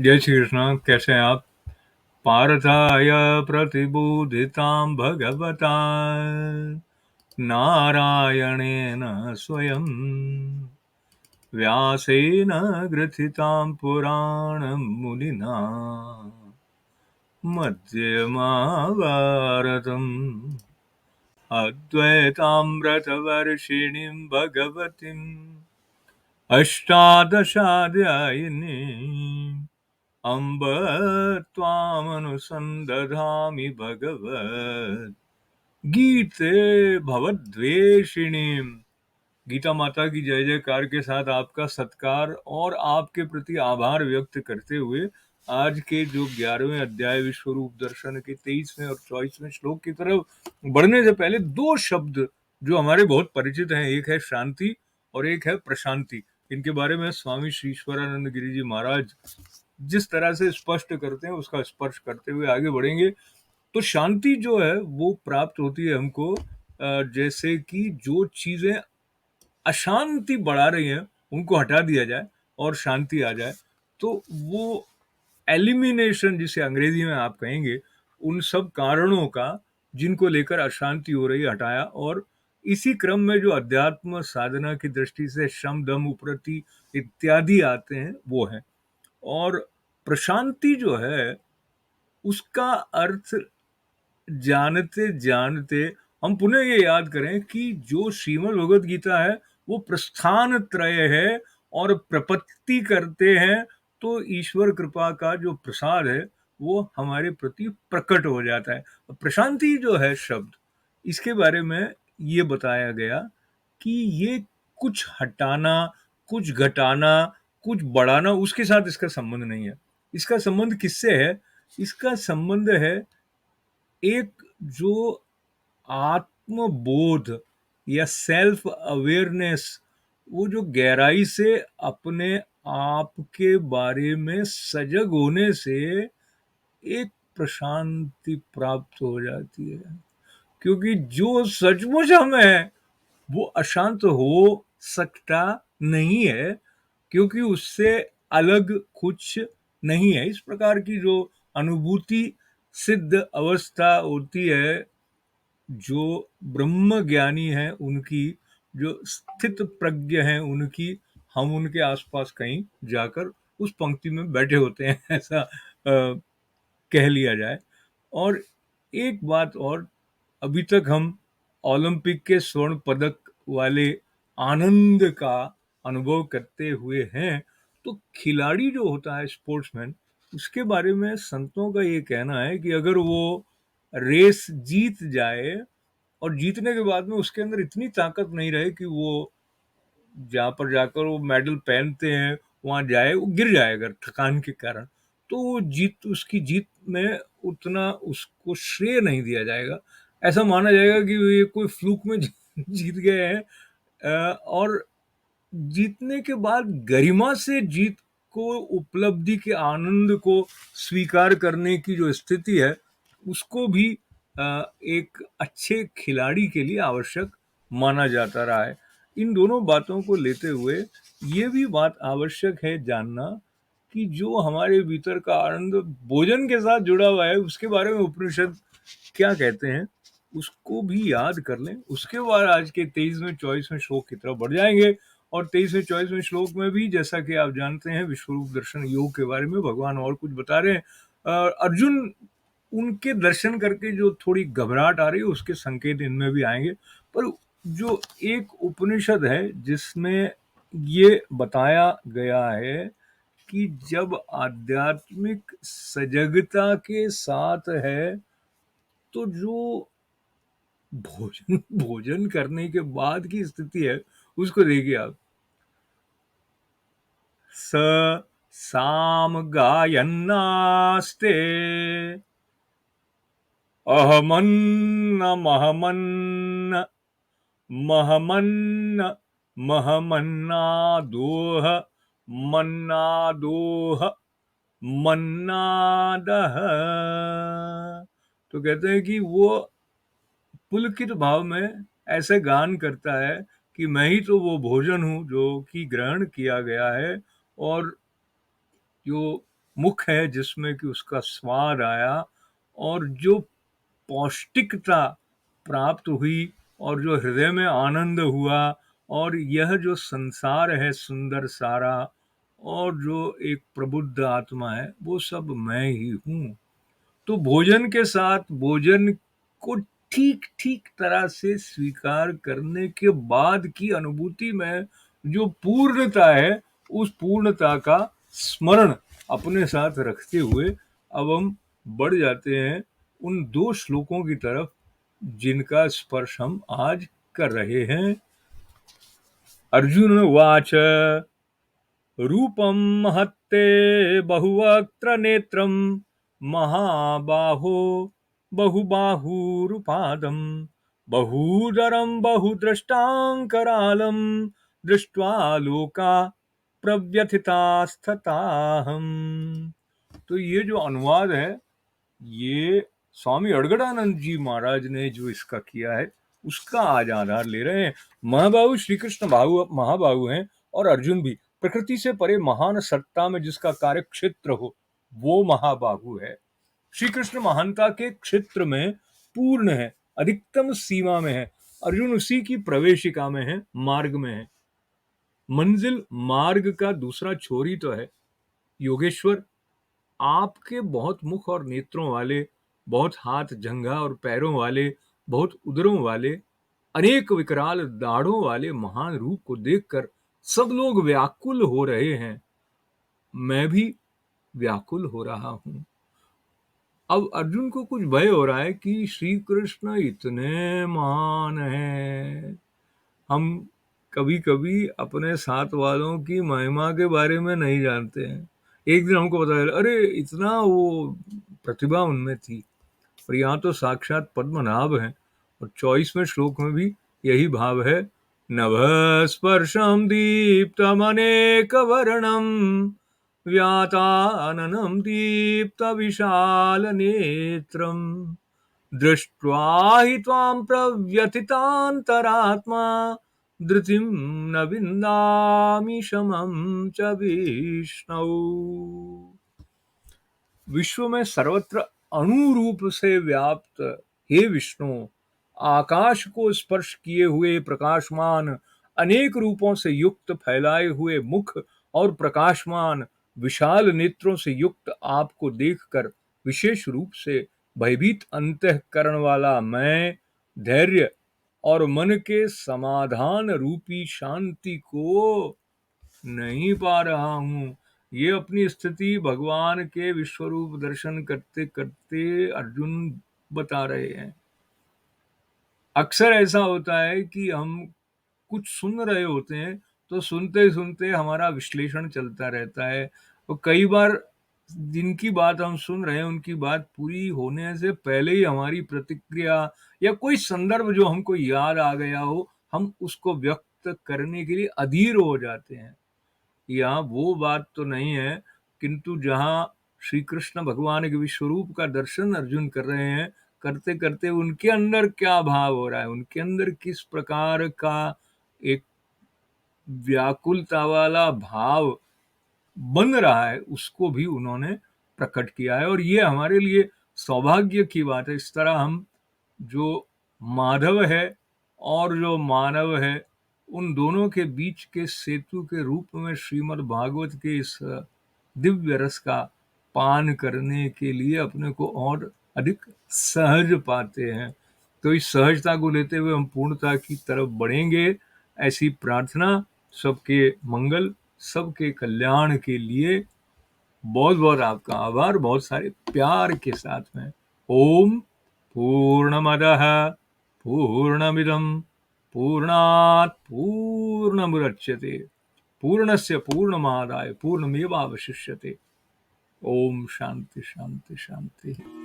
जय श्री कृष्ण। कैसे हैं आप? पार्थाय प्रतिबोधितां भगवता नारायणेन स्वयं व्यासेन ग्रथितां पुराणं मुनिना मध्ये महाभारतम् अद्वैतामृतवर्षिणीं भगवतीम् अष्टादशाध्यायिनीम् अम्ब त्वामनुसन्दधामि भगवत् गीते भवद्वेषिणीम्। गीता माता की जय जयकार के साथ आपका सत्कार और आपके प्रति आभार व्यक्त करते हुए आज के जो 11वें अध्याय विश्व रूप दर्शन के 23वें और 24वें श्लोक की तरफ बढ़ने से पहले दो शब्द जो हमारे बहुत परिचित हैं, एक है शांति और एक है प्रशांति। इनके बारे में स्वामी श्री ईश्वरानंद गिरि जी महाराज जिस तरह से स्पष्ट करते हैं उसका स्पर्श करते हुए आगे बढ़ेंगे। तो शांति जो है वो प्राप्त होती है हमको जैसे कि जो चीजें अशांति बढ़ा रही हैं उनको हटा दिया जाए और शांति आ जाए, तो वो एलिमिनेशन जिसे अंग्रेजी में आप कहेंगे उन सब कारणों का जिनको लेकर अशांति हो रही है हटाया। और इसी क्रम में जो अध्यात्म साधना की दृष्टि से शम दम उपरति इत्यादि आते हैं वो है। और प्रशांति जो है उसका अर्थ जानते जानते हम पुनः ये याद करें कि जो श्रीमद् भगवद गीता है वो प्रस्थान त्रय है और प्रपत्ति करते हैं तो ईश्वर कृपा का जो प्रसाद है वो हमारे प्रति प्रकट हो जाता है। प्रशांति जो है शब्द, इसके बारे में ये बताया गया कि ये कुछ हटाना, कुछ घटाना, कुछ बढ़ाना, उसके साथ इसका संबंध नहीं है। इसका संबंध किससे है? इसका संबंध है एक जो आत्मबोध या सेल्फ अवेयरनेस, वो जो गहराई से अपने आप के बारे में सजग होने से एक प्रशांति प्राप्त हो जाती है। क्योंकि जो सचमुच हम है वो अशांत हो सकता नहीं है, क्योंकि उससे अलग कुछ नहीं है। इस प्रकार की जो अनुभूति सिद्ध अवस्था होती है, जो ब्रह्म ज्ञानी है उनकी, जो स्थित प्रज्ञ है उनकी, हम उनके आसपास कहीं जाकर उस पंक्ति में बैठे होते हैं ऐसा कह लिया जाए। और एक बात और, अभी तक हम ओलंपिक के स्वर्ण पदक वाले आनंद का अनुभव करते हुए हैं, तो खिलाड़ी जो होता है स्पोर्ट्समैन, उसके बारे में संतों का ये कहना है कि अगर वो रेस जीत जाए और जीतने के बाद में उसके अंदर इतनी ताकत नहीं रहे कि वो जहाँ पर जाकर वो मेडल पहनते हैं वहां जाए, वो गिर जाएगा थकान के कारण, तो वो जीत, उसकी जीत में उतना उसको श्रेय नहीं दिया जाएगा। ऐसा माना जाएगा कि ये कोई फ्लूक में जीत गए हैं। और जीतने के बाद गरिमा से जीत को, उपलब्धि के आनंद को स्वीकार करने की जो स्थिति है उसको भी एक अच्छे खिलाड़ी के लिए आवश्यक माना जाता रहा है। इन दोनों बातों को लेते हुए ये भी बात आवश्यक है जानना कि जो हमारे भीतर का आनंद भोजन के साथ जुड़ा हुआ है उसके बारे में उपनिषद क्या कहते हैं उसको भी याद कर लें। उसके बाद आज के 23वें 24वें श्लोक की तरफ बढ़ जाएंगे। और 23वें 24वें श्लोक में भी जैसा कि आप जानते हैं विश्वरूप दर्शन योग के बारे में भगवान और कुछ बता रहे हैं। अर्जुन उनके दर्शन करके जो थोड़ी घबराहट आ रही है उसके संकेत इनमें भी आएंगे। पर जो एक उपनिषद है जिसमें ये बताया गया है कि जब आध्यात्मिक सजगता के साथ है तो जो भोजन भोजन करने के बाद की स्थिति है उसको देखिए आप। स साम गायन्नास्ते अहमन्नमहमन्न महमन्न महमन्नादोह मन्नादोह मन्नादह। तो कहते हैं कि वो पुलकित भाव में ऐसे गान करता है कि मैं ही तो वो भोजन हूँ जो कि ग्रहण किया गया है। और जो मुख है जिसमें कि उसका स्वाद आया और जो पौष्टिकता प्राप्त हुई और जो हृदय में आनंद हुआ, और यह जो संसार है सुंदर सारा और जो एक प्रबुद्ध आत्मा है वो सब मैं ही हूँ। तो भोजन के साथ भोजन को ठीक ठीक तरह से स्वीकार करने के बाद की अनुभूति में जो पूर्णता है, उस पूर्णता का स्मरण अपने साथ रखते हुए अब हम बढ़ जाते हैं उन दो श्लोकों की तरफ जिनका स्पर्श हम आज कर रहे हैं। अर्जुन वाच रूपं महत्ते बहुवक्त्र नेत्रं महाबाहो बहुबाहुरुपादं बहूदरं बहुद्रष्टांकरालं दृष्ट्वा लोका प्रव्यथितास्तथाहम्। तो ये जो अनुवाद है, ये स्वामी अड़गड़ानंद जी महाराज ने जो इसका किया है उसका आज आधार ले रहे हैं। महाबाहु श्री कृष्ण महाबाहु हैं और अर्जुन भी। प्रकृति से परे महान सत्ता में जिसका कार्य क्षेत्र हो वो महाबाहु है। श्री कृष्ण महानता के क्षेत्र में पूर्ण है, अधिकतम सीमा में है। अर्जुन उसी की प्रवेशिका में है, मार्ग में है। मंजिल मार्ग का दूसरा छोर ही तो है। योगेश्वर आपके बहुत मुख और नेत्रों वाले, बहुत हाथ जंघा और पैरों वाले, बहुत उदरों वाले, अनेक विकराल दाढ़ों वाले महान रूप को देखकर सब लोग व्याकुल हो रहे हैं। मैं भी व्याकुल हो रहा हूं। अब अर्जुन को कुछ भय हो रहा है कि श्री कृष्ण इतने महान हैं। हम कभी कभी अपने साथ वालों की महिमा के बारे में नहीं जानते हैं। एक दिन हमको पता चला, अरे इतना वो प्रतिभा उनमें थी। और यहाँ तो साक्षात पद्मनाभ हैं। और 24वें श्लोक में भी यही भाव है। नभ स्पर्शम दीप्तमनेक वर्णम व्याताननं दीप्त विशाल नेत्रम दृष्ट्वा हि त्वां प्रव्यथितान्तरात्मा धृतिं न विन्दामि शमं च विष्णु। विश्व में सर्वत्र अणु रूप से व्याप्त हे विष्णु, आकाश को स्पर्श किए हुए प्रकाशमान, अनेक रूपों से युक्त फैलाए हुए मुख और प्रकाशमान विशाल नेत्रों से युक्त आपको देखकर विशेष रूप से भयभीत अंतःकरण वाला मैं धैर्य और मन के समाधान रूपी शांति को नहीं पा रहा हूँ। ये अपनी स्थिति भगवान के विश्वरूप दर्शन करते करते अर्जुन बता रहे हैं। अक्सर ऐसा होता है कि हम कुछ सुन रहे होते हैं तो सुनते सुनते हमारा विश्लेषण चलता रहता है। तो कई बार जिनकी बात हम सुन रहे हैं उनकी बात पूरी होने से पहले ही हमारी प्रतिक्रिया या कोई संदर्भ जो हमको याद आ गया हो, हम उसको व्यक्त करने के लिए अधीर हो जाते हैं। यहाँ वो बात तो नहीं है, किंतु जहाँ श्री कृष्ण भगवान के विश्वरूप का दर्शन अर्जुन कर रहे हैं, करते करते उनके अंदर क्या भाव हो रहा है, उनके अंदर किस प्रकार का एक व्याकुलता वाला भाव बन रहा है, उसको भी उन्होंने प्रकट किया है। और ये हमारे लिए सौभाग्य की बात है। इस तरह हम जो माधव है और जो मानव है, उन दोनों के बीच के सेतु के रूप में श्रीमद् भागवत के इस दिव्य रस का पान करने के लिए अपने को और अधिक सहज पाते हैं। तो इस सहजता को लेते हुए हम पूर्णता की तरफ बढ़ेंगे, ऐसी प्रार्थना। सबके मंगल, सबके कल्याण के लिए बहुत बहुत आपका आभार, बहुत सारे प्यार के साथ में। ओम पूर्णमदः पूर्णमिदं पूर्णात् पूर्णमुदच्यते पूर्णस्य पूर्णमादाय पूर्णमेवावशिष्यते। ओम शांति शांति शांति।